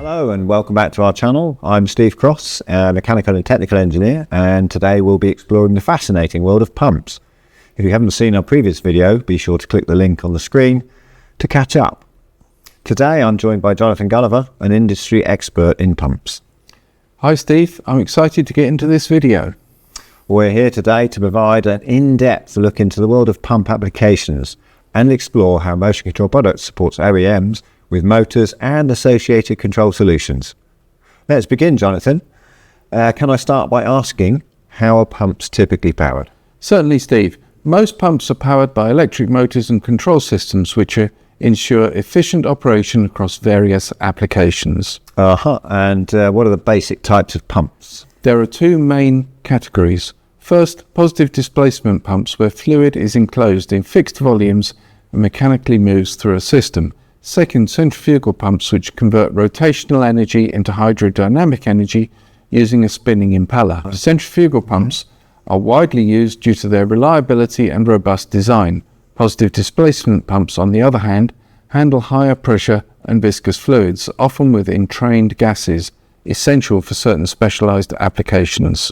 Hello and welcome back to our channel. I'm Steve Cross, a mechanical and technical engineer, and today we'll be exploring the fascinating world of pumps. If you haven't seen our previous video, be sure to click the link on the screen to catch up. Today I'm joined by Jonathan Gulliver, an industry expert in pumps. Hi Steve, I'm excited to get into this video. We're here today to provide an in-depth look into the world of pump applications and explore how motion control products supports OEMs with motors and associated control solutions. Let's begin, Jonathan. Can I start by asking, how are pumps typically powered? Certainly, Steve. Most pumps are powered by electric motors and control systems which ensure efficient operation across various applications. And what are the basic types of pumps? There are two main categories. First, positive displacement pumps, where fluid is enclosed in fixed volumes and mechanically moves through a system. Second, centrifugal pumps, which convert rotational energy into hydrodynamic energy using a spinning impeller. Centrifugal pumps are widely used due to their reliability and robust design. Positive displacement pumps, on the other hand, handle higher pressure and viscous fluids, often with entrained gases, essential for certain specialized applications.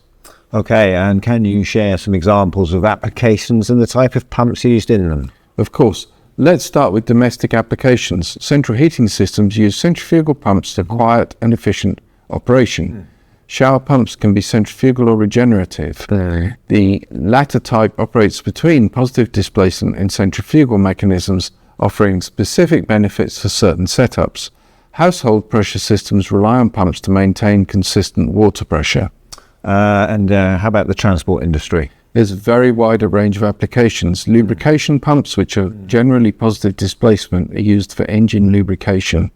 Okay, and can you share some examples of applications and the type of pumps used in them? Of course. Let's start with domestic applications. Central heating systems use centrifugal pumps for quiet and efficient operation. Shower pumps can be centrifugal or regenerative. The latter type operates between positive displacement and centrifugal mechanisms, offering specific benefits for certain setups. Household pressure systems rely on pumps to maintain consistent water pressure. How about the transport industry? There's a very wide range of applications. Lubrication pumps, which are generally positive displacement, are used for engine lubrication.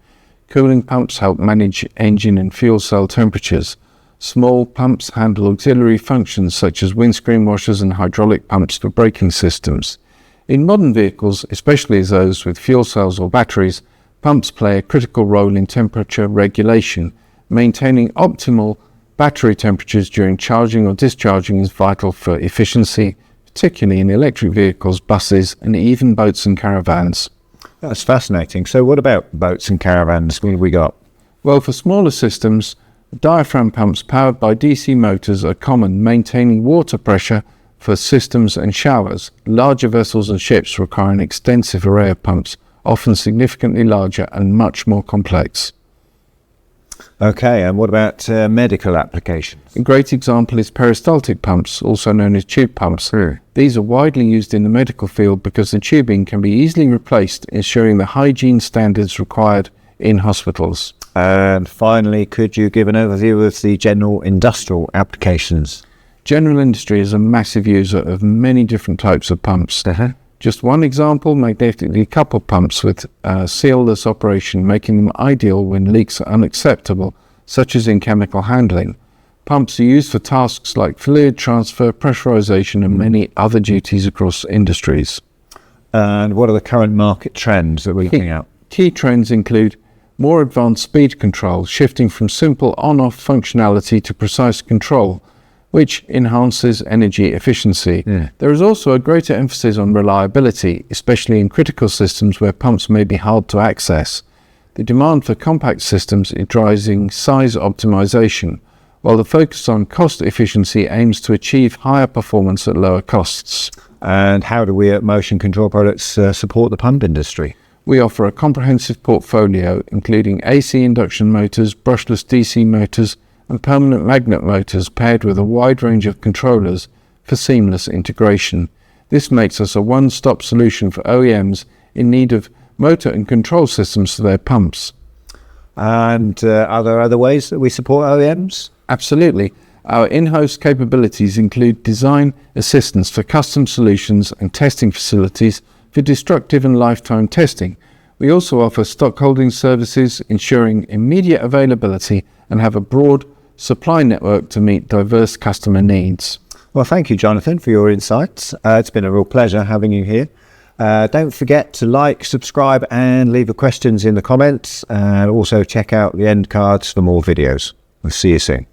Cooling pumps help manage engine and fuel cell temperatures. Small pumps handle auxiliary functions such as windscreen washers and hydraulic pumps for braking systems. In modern vehicles, especially those with fuel cells or batteries, pumps play a critical role in temperature regulation. Maintaining optimal battery temperatures during charging or discharging is vital for efficiency, particularly in electric vehicles, buses, and even boats and caravans. That's fascinating. So what about boats and caravans? What have we got? Well, for smaller systems, diaphragm pumps powered by DC motors are common, maintaining water pressure for systems and showers. Larger vessels and ships require an extensive array of pumps, often significantly larger and much more complex. Okay, and what about medical applications? A great example is peristaltic pumps, also known as tube pumps. These are widely used in the medical field because the tubing can be easily replaced, ensuring the hygiene standards required in hospitals. And finally, could you give an overview of the general industrial applications? General industry is a massive user of many different types of pumps. Just one example, magnetically coupled pumps with sealless operation, making them ideal when leaks are unacceptable, such as in chemical handling. Pumps are used for tasks like fluid transfer, pressurization, and many other duties across industries. And what are the current market trends that we're looking at? Key trends include more advanced speed control, shifting from simple on-off functionality to precise control, which enhances energy efficiency. There is also a greater emphasis on reliability, especially in critical systems where pumps may be hard to access. The demand for compact systems is driving size optimization, while the focus on cost efficiency aims to achieve higher performance at lower costs. And how do we at Motion Control Products support the pump industry? We offer a comprehensive portfolio, including AC induction motors, brushless DC motors, and permanent magnet motors paired with a wide range of controllers for seamless integration. This makes us a one-stop solution for OEMs in need of motor and control systems for their pumps. And are there other ways that we support OEMs? Absolutely. Our in-house capabilities include design assistance for custom solutions and testing facilities for destructive and lifetime testing. We also offer stock holding services, ensuring immediate availability, and have a broad supply network to meet diverse customer needs. Well, thank you, Jonathan, for your insights. It's been a real pleasure having you here. Don't forget to like, subscribe, and leave your questions in the comments. And also check out the end cards for more videos. We'll see you soon.